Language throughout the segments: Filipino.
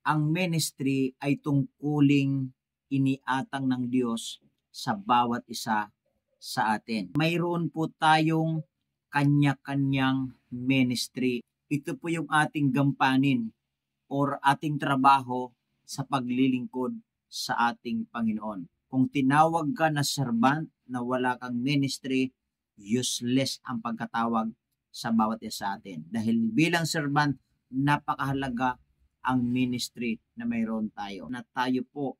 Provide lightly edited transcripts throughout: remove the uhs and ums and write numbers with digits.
ang ministry ay tungkuling iniatang ng Diyos sa bawat isa sa atin. Mayroon po tayong kanya-kanyang ministry. Ito po yung ating gampanin or ating trabaho sa paglilingkod sa ating Panginoon. Kung tinawag ka na servant na wala kang ministry, useless ang pagkatawag sa bawat isa sa atin. Dahil bilang servant, napakahalaga ang ministry na mayroon tayo. Na tayo po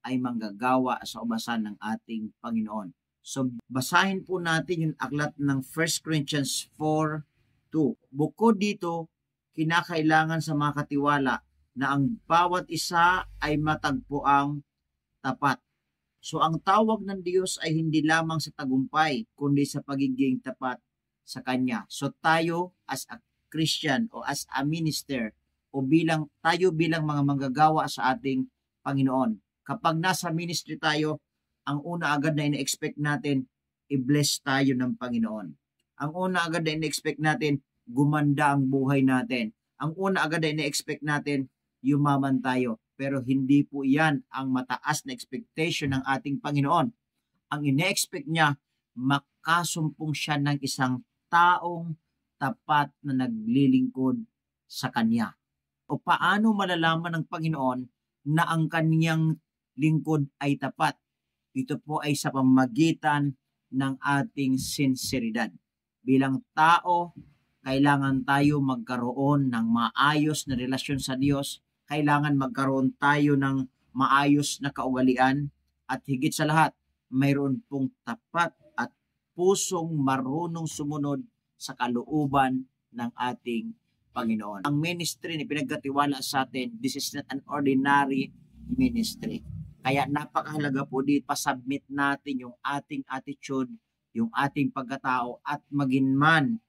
ay manggagawa sa ubasan ng ating Panginoon. So, basahin po natin yung aklat ng 1 Corinthians 4:2. Bukod dito, kinakailangan sa mga katiwala na ang bawat isa ay matagpuang tapat. So, ang tawag ng Diyos ay hindi lamang sa tagumpay, kundi sa pagiging tapat sa Kanya. So, tayo as a Christian o as a minister o tayo bilang mga manggagawa sa ating Panginoon. Kapag nasa ministry tayo, ang una agad na ina-expect natin, i-bless tayo ng Panginoon. Ang una agad na ina-expect natin, gumanda ang buhay natin. Ang una agad na ina-expect natin, yumaman tayo. Pero hindi po yan ang mataas na expectation ng ating Panginoon. Ang ina-expect niya, makasumpong siya ng isang taong tapat na naglilingkod sa Kanya. O paano malalaman ng Panginoon na ang Kanyang lingkod ay tapat? Ito po ay sa pamamagitan ng ating sinseridad. Bilang tao, kailangan tayo magkaroon ng maayos na relasyon sa Diyos. Kailangan magkaroon tayo ng maayos na kaugalian. At higit sa lahat, mayroon pong tapat at pusong marunong sumunod sa kalooban ng ating Panginoon. Ang ministry na pinagkatiwala sa atin, this is not an ordinary ministry. Kaya napakahalaga po dito, pasubmit natin yung ating attitude, yung ating pagkatao at maging man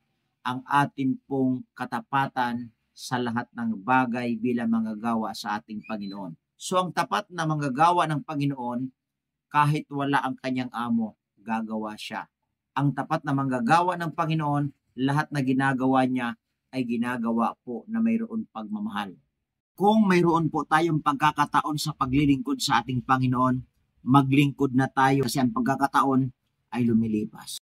ang ating pong katapatan sa lahat ng bagay bilang manggagawa sa ating Panginoon. So ang tapat na manggagawa ng Panginoon, kahit wala ang kanyang amo, gagawa siya. Ang tapat na manggagawa ng Panginoon, lahat na ginagawa niya ay ginagawa po na mayroon pagmamahal. Kung mayroon po tayong pagkakataon sa paglilingkod sa ating Panginoon, maglingkod na tayo kasi ang pagkakataon ay lumilipas.